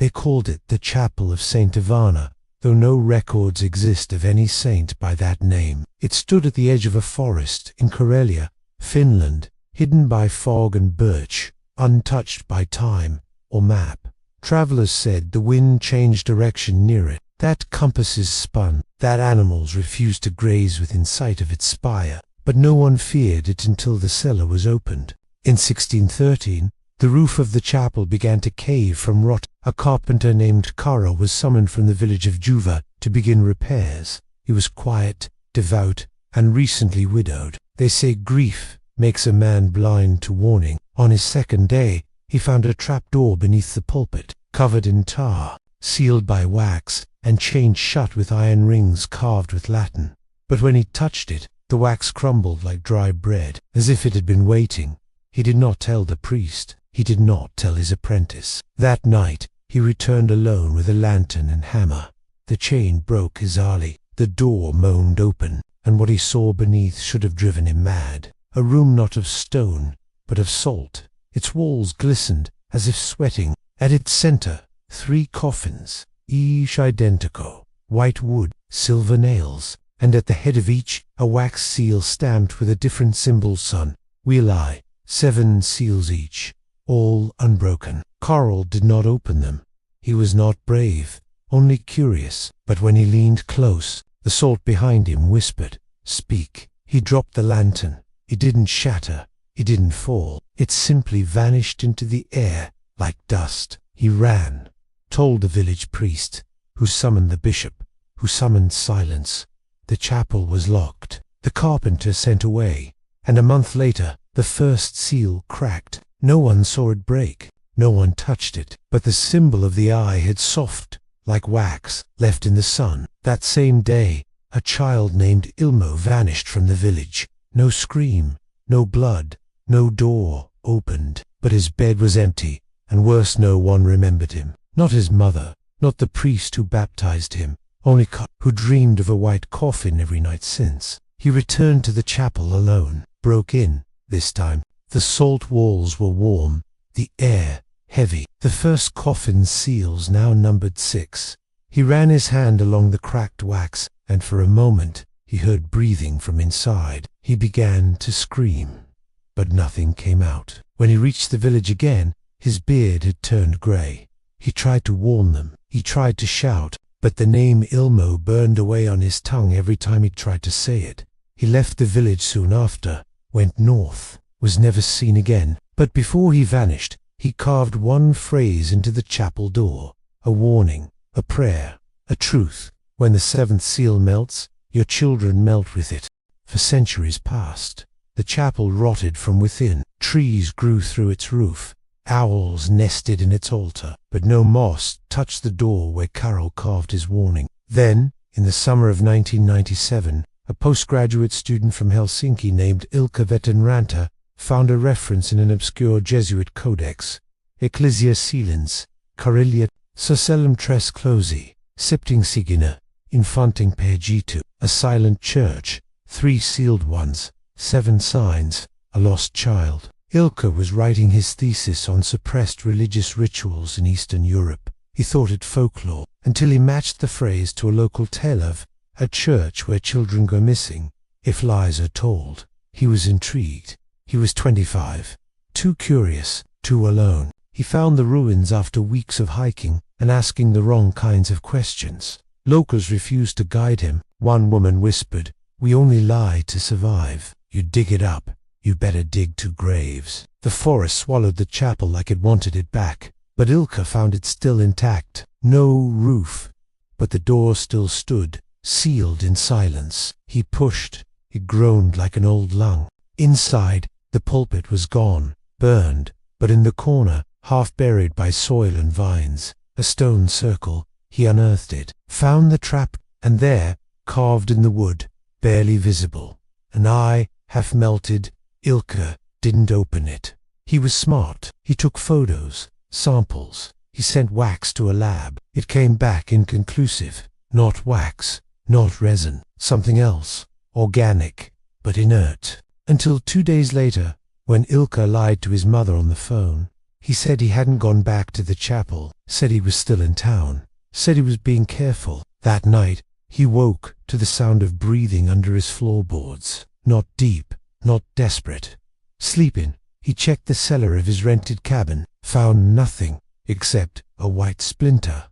They called it the Chapel of Saint Ivana, though no records exist of any saint by that name. It stood at the edge of a forest in Karelia, Finland, hidden by fog and birch, untouched by time or map. Travelers said the wind changed direction near it, that compasses spun, that animals refused to graze within sight of its spire, but no one feared it until the cellar was opened. In 1613, the roof of the chapel began to cave from rot. A carpenter named Kara was summoned from the village of Juva to begin repairs. He was quiet, devout, and recently widowed. They say grief makes a man blind to warning. On his second day, he found a trapdoor beneath the pulpit, covered in tar, sealed by wax, and chained shut with iron rings carved with Latin. But when he touched it, the wax crumbled like dry bread, as if it had been waiting. He did not tell the priest. He did not tell his apprentice. That night, he returned alone with a lantern and hammer. The chain broke his alley. The door moaned open, and what he saw beneath should have driven him mad. A room not of stone, but of salt. Its walls glistened, as if sweating. At its center, 3 coffins, each identical, white wood, silver nails, and at the head of each, a wax seal stamped with a different symbol, sun, wheel eye, 7 seals each, all unbroken. Karl did not open them. He was not brave, only curious. But when he leaned close, the salt behind him whispered, "Speak." He dropped the lantern. It didn't shatter. It didn't fall. It simply vanished into the air like dust. He ran, told the village priest, who summoned the bishop, who summoned silence. The chapel was locked. The carpenter sent away, and a month later, the first seal cracked. No one saw it break. No one touched it. But the symbol of the eye had softened, like wax left in the sun. That same day, a child named Ilmo vanished from the village. No scream, no blood, no door opened. But his bed was empty, and worse, no one remembered him. Not his mother, not the priest who baptized him, only who dreamed of a white coffin every night since. He returned to the chapel alone, broke in, this time. The salt walls were warm, the air heavy. The first coffin's seals now numbered 6. He ran his hand along the cracked wax, and for a moment he heard breathing from inside. He began to scream, but nothing came out. When he reached the village again, his beard had turned grey. He tried to warn them. He tried to shout, but the name Ilmo burned away on his tongue every time he tried to say it. He left the village soon after, went north, was never seen again. But before he vanished, he carved one phrase into the chapel door, a warning, a prayer, a truth. When the 7th seal melts, your children melt with it. For centuries past, the chapel rotted from within. Trees grew through its roof. Owls nested in its altar, but no moss touched the door where Karol carved his warning. Then, in the summer of 1997, a postgraduate student from Helsinki named Ilka Vettenranta found a reference in an obscure Jesuit codex, Ecclesia Silens, Karelia, Socialum tres closi, Septing sigina, infanting pergitu, a silent church, 3 sealed ones, 7 signs, a lost child. Ilka was writing his thesis on suppressed religious rituals in Eastern Europe. He thought it folklore, until he matched the phrase to a local tale of a church where children go missing, if lies are told. He was intrigued. He was 25, too curious, too alone. He found the ruins after weeks of hiking and asking the wrong kinds of questions. Locals refused to guide him. One woman whispered, "We only lie to survive. You dig it up. You better dig 2 graves." The forest swallowed the chapel like it wanted it back, but Ilka found it still intact. No roof, but the door still stood, sealed in silence. He pushed. It groaned like an old lung. Inside, the pulpit was gone, burned, but in the corner, half buried by soil and vines, a stone circle. He unearthed it, found the trap, and there, carved in the wood, barely visible, an eye, half melted. Ilka didn't open it. He was smart. He took photos, samples. He sent wax to a lab. It came back inconclusive. Not wax, not resin, something else, organic, but inert. Until 2 days later, when Ilka lied to his mother on the phone. He said he hadn't gone back to the chapel, said he was still in town, said he was being careful. That night, he woke to the sound of breathing under his floorboards. Not deep, not desperate. Sleeping, he checked the cellar of his rented cabin, found nothing except a white splinter.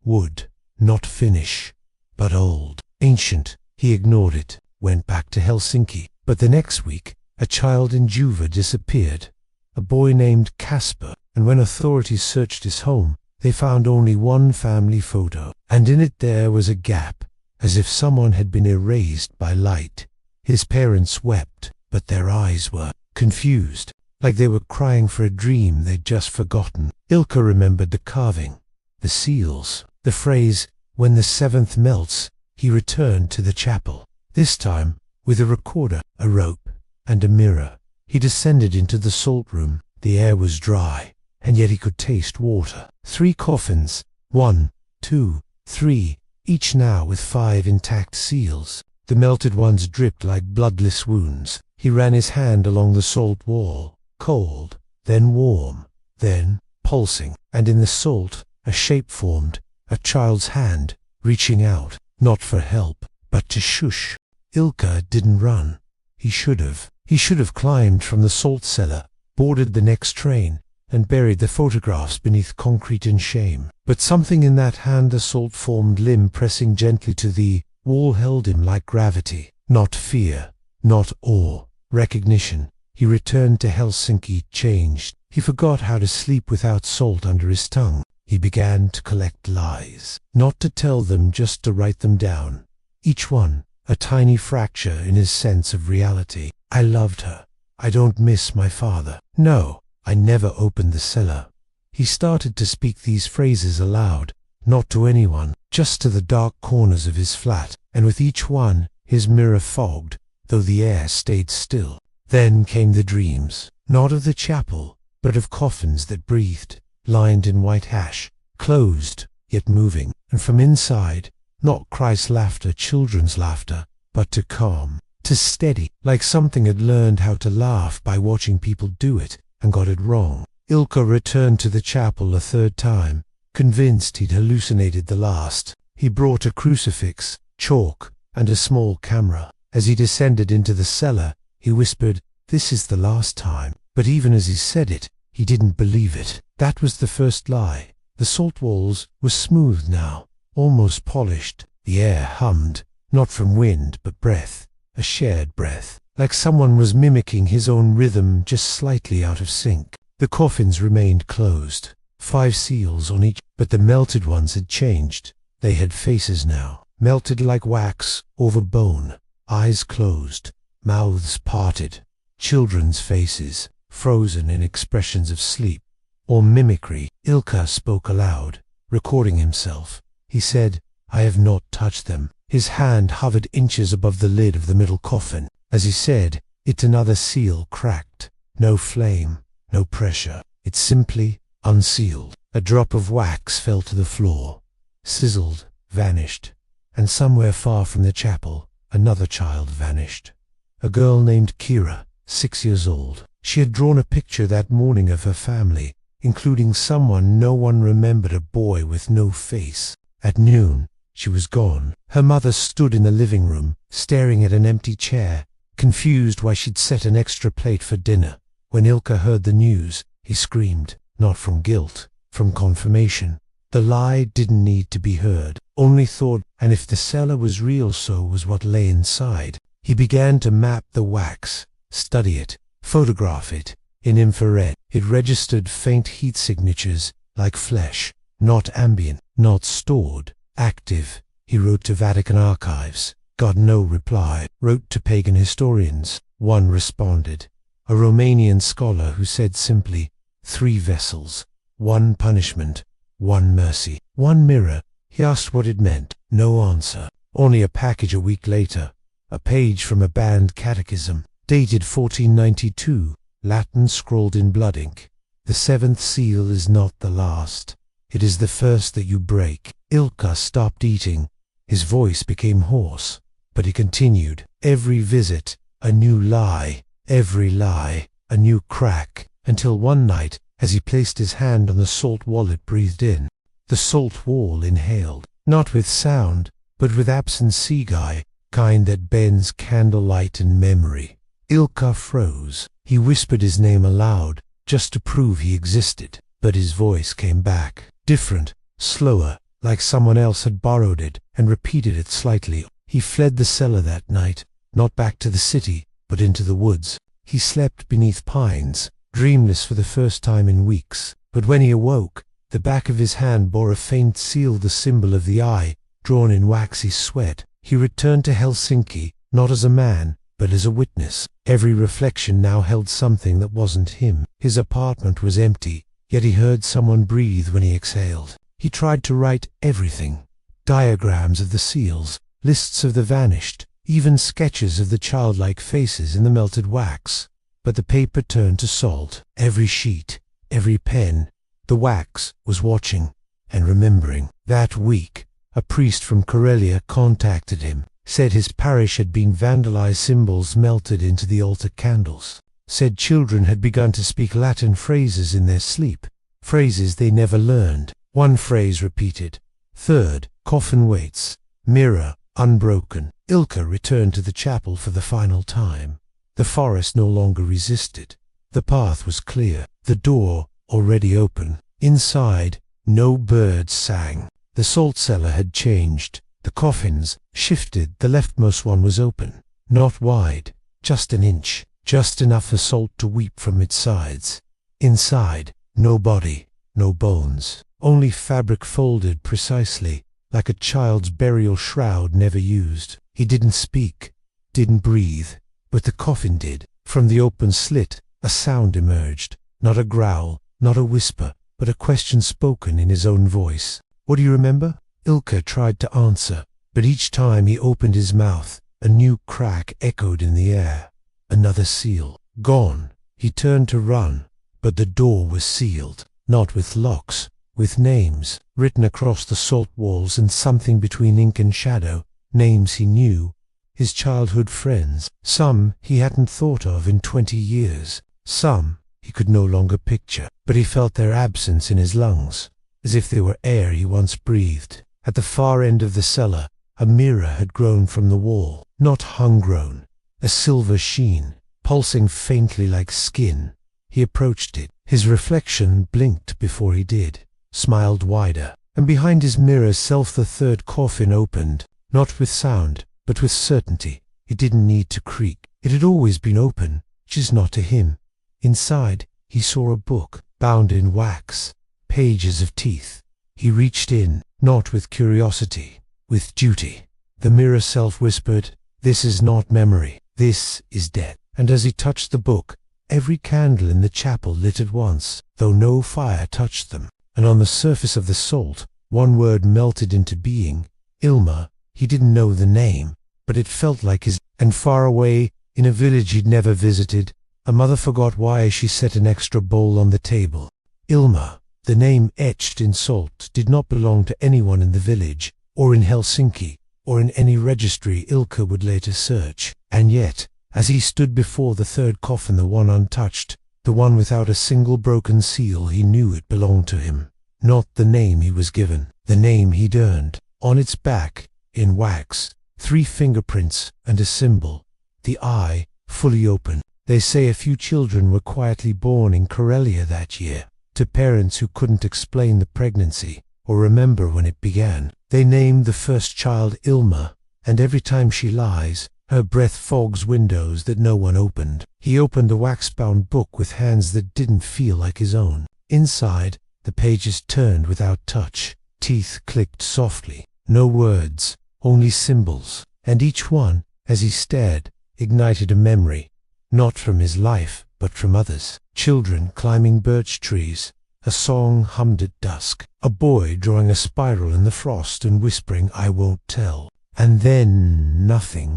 Wood, not finish, but old, ancient. He ignored it, went back to Helsinki. But the next week, a child in Juva disappeared, a boy named Casper, and when authorities searched his home, they found only one family photo, and in it there was a gap, as if someone had been erased by light. His parents wept, but their eyes were confused, like they were crying for a dream they'd just forgotten. Ilka remembered the carving, the seals, the phrase, "When the seventh melts." He returned to the chapel, this time with a recorder, a rope, and a mirror. He descended into the salt room. The air was dry, and yet he could taste water. 3 coffins, 1, 2, 3, each now with 5 intact seals. The melted ones dripped like bloodless wounds. He ran his hand along the salt wall, cold, then warm, then pulsing, and in the salt a shape formed, a child's hand, reaching out, not for help, but to shush. Ilka didn't run. He should have. He should have climbed from the salt cellar, boarded the next train, and buried the photographs beneath concrete in shame. But something in that hand, the salt-formed limb pressing gently to the wall, held him like gravity. Not fear, not awe, recognition. He returned to Helsinki changed. He forgot how to sleep without salt under his tongue. He began to collect lies, not to tell them, just to write them down. Each one, a tiny fracture in his sense of reality. I loved her. I don't miss my father. No, I never opened the cellar. He started to speak these phrases aloud, not to anyone, just to the dark corners of his flat, and with each one, his mirror fogged, though the air stayed still. Then came the dreams, not of the chapel, but of coffins that breathed, lined in white ash, closed, yet moving, and from inside, not Christ's laughter, children's laughter, but to calm, to steady, like something had learned how to laugh by watching people do it, and got it wrong. Ilka returned to the chapel a third time, convinced he'd hallucinated the last. He brought a crucifix, chalk, and a small camera. As he descended into the cellar, he whispered, "This is the last time." But even as he said it, he didn't believe it. That was the first lie. The salt walls were smooth now, almost polished. The air hummed, not from wind but breath, a shared breath, like someone was mimicking his own rhythm, just slightly out of sync. The coffins remained closed, 5 seals on each, but the melted ones had changed. They had faces now, melted like wax over bone, eyes closed, mouths parted, children's faces, frozen in expressions of sleep or mimicry. Ilka spoke aloud, recording himself. He said, "I have not touched them." His hand hovered inches above the lid of the middle coffin. As he said it, another seal cracked. No flame, no pressure. It simply unsealed. A drop of wax fell to the floor, sizzled, vanished, and somewhere far from the chapel, another child vanished. A girl named Kira, 6 years old. She had drawn a picture that morning of her family, including someone no one remembered, a boy with no face. At noon, she was gone. Her mother stood in the living room, staring at an empty chair, confused why she'd set an extra plate for dinner. When Ilka heard the news, he screamed, not from guilt, from confirmation. The lie didn't need to be heard, only thought, and if the cellar was real, so was what lay inside. He began to map the wax, study it, photograph it, in infrared. It registered faint heat signatures, like flesh, not ambient, not stored, active. He wrote to Vatican archives, got no reply. Wrote to pagan historians. One responded, a Romanian scholar who said simply, 3 vessels, 1 punishment, 1 mercy, 1 mirror. He asked what it meant. No answer. Only a package a week later, a page from a banned catechism, dated 1492, Latin scrawled in blood ink. The 7th seal is not the last. It is the first that you break. Ilka stopped eating. His voice became hoarse, but he continued. Every visit, a new lie. Every lie, a new crack, until one night, as he placed his hand on the salt wallet, breathed in. The salt wall inhaled, not with sound, but with absent seaguy, kind that bends candlelight and memory. Ilka froze. He whispered his name aloud, just to prove he existed, but his voice came back, different, slower, like someone else had borrowed it and repeated it slightly. He fled the cellar that night, not back to the city, but into the woods. He slept beneath pines, dreamless for the first time in weeks, but when he awoke, the back of his hand bore a faint seal, the symbol of the eye, drawn in waxy sweat. He returned to Helsinki, not as a man, but as a witness. Every reflection now held something that wasn't him. His apartment was empty, yet he heard someone breathe when he exhaled. He tried to write everything. Diagrams of the seals, lists of the vanished, even sketches of the childlike faces in the melted wax. But the paper turned to salt. Every sheet, every pen. The wax was watching and remembering. That week, a priest from Karelia contacted him, said his parish had been vandalized, symbols melted into the altar candles, said children had begun to speak Latin phrases in their sleep, phrases they never learned. One phrase repeated. Third, coffin waits, mirror, unbroken. Ilka returned to the chapel for the final time. The forest no longer resisted. The path was clear, the door already open. Inside, no birds sang. The salt cellar had changed. The coffins shifted. The leftmost one was open, not wide, just an inch, just enough for salt to weep from its sides. Inside, no body, no bones, only fabric folded precisely, like a child's burial shroud never used. He didn't speak, didn't breathe, but the coffin did. From the open slit, a sound emerged, not a growl, not a whisper, but a question spoken in his own voice. What do you remember? Ilka tried to answer, but each time he opened his mouth, a new crack echoed in the air. Another seal. Gone. He turned to run, but the door was sealed, not with locks, with names, written across the salt walls and something between ink and shadow, names he knew, his childhood friends. Some he hadn't thought of in 20 years, some he could no longer picture, but he felt their absence in his lungs, as if they were air he once breathed. At the far end of the cellar, a mirror had grown from the wall, not hung-grown, a silver sheen, pulsing faintly like skin. He approached it. His reflection blinked before he did, smiled wider, and behind his mirror self the third coffin opened, not with sound, but with certainty. It didn't need to creak. It had always been open, just not to him. Inside, he saw a book, bound in wax, pages of teeth. He reached in, not with curiosity, with duty. The mirror self whispered, "This is not memory, this is death." And as he touched the book, every candle in the chapel lit at once, though no fire touched them. And on the surface of the salt, one word melted into being. Ilma. He didn't know the name, but it felt like his. And far away, in a village he'd never visited, a mother forgot why she set an extra bowl on the table. Ilma. The name etched in salt did not belong to anyone in the village, or in Helsinki, or in any registry Ilka would later search. And yet, as he stood before the third coffin, the one untouched, the one without a single broken seal, he knew it belonged to him. Not the name he was given, the name he'd earned. On its back, in wax, 3 fingerprints and a symbol. The eye, fully open. They say a few children were quietly born in Karelia that year, to parents who couldn't explain the pregnancy or remember when it began. They named the first child Ilma, and every time she lies, her breath fogs windows that no one opened. He opened the wax-bound book with hands that didn't feel like his own. Inside, the pages turned without touch. Teeth clicked softly. No words, only symbols. And each one, as he stared, ignited a memory. Not from his life, but from others. Children climbing birch trees. A song hummed at dusk. A boy drawing a spiral in the frost and whispering, "I won't tell." And then nothing.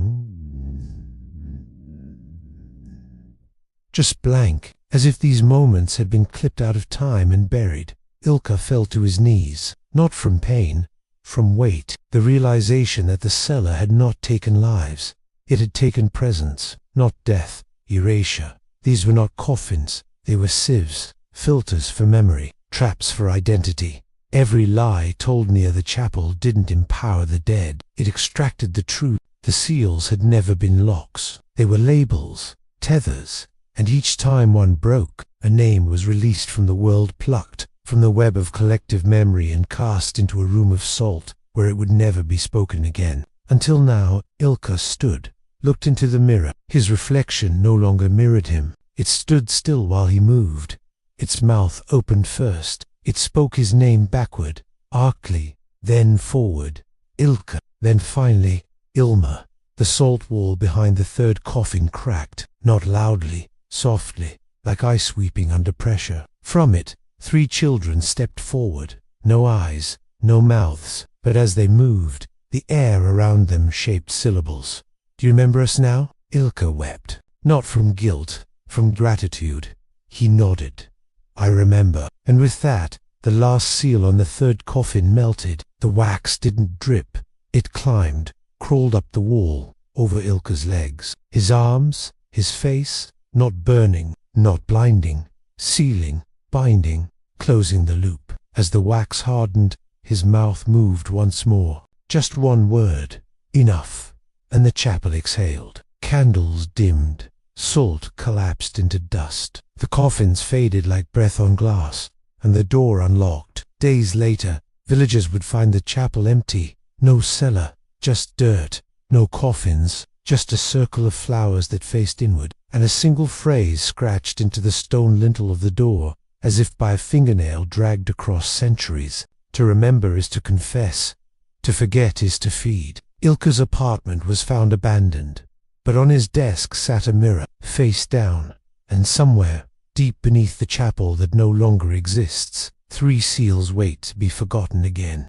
Just blank, as if these moments had been clipped out of time and buried. Ilka fell to his knees, not from pain, from weight, the realization that the cellar had not taken lives. It had taken presence, not death, erasure. These were not coffins, they were sieves, filters for memory, traps for identity. Every lie told near the chapel didn't empower the dead. It extracted the truth. The seals had never been locks. They were labels, tethers, and each time one broke, a name was released from the world, plucked from the web of collective memory and cast into a room of salt where it would never be spoken again. Until now, Ilka stood, looked into the mirror. His reflection no longer mirrored him. It stood still while he moved. Its mouth opened first. It spoke his name backward, arcly, then forward. Ilka, then finally, Ilma. The salt wall behind the third coffin cracked, not loudly, softly, like ice sweeping under pressure. From it, 3 children stepped forward. No eyes, no mouths, but as they moved, the air around them shaped syllables. "Do you remember us now?" Ilka wept. Not from guilt, from gratitude. He nodded. "I remember." And with that, the last seal on the third coffin melted. The wax didn't drip. It climbed, crawled up the wall, over Ilka's legs. His arms, his face, not burning, not blinding, sealing, binding, closing the loop. As the wax hardened, his mouth moved once more. Just one word. Enough. And the chapel exhaled. Candles dimmed. Salt collapsed into dust. The coffins faded like breath on glass, and the door unlocked. Days later, villagers would find the chapel empty. No cellar, just dirt. No coffins, just a circle of flowers that faced inward, and a single phrase scratched into the stone lintel of the door, as if by a fingernail dragged across centuries. To remember is to confess. To forget is to feed. Ilka's apartment was found abandoned, but on his desk sat a mirror, face down, and somewhere, deep beneath the chapel that no longer exists, 3 seals wait to be forgotten again.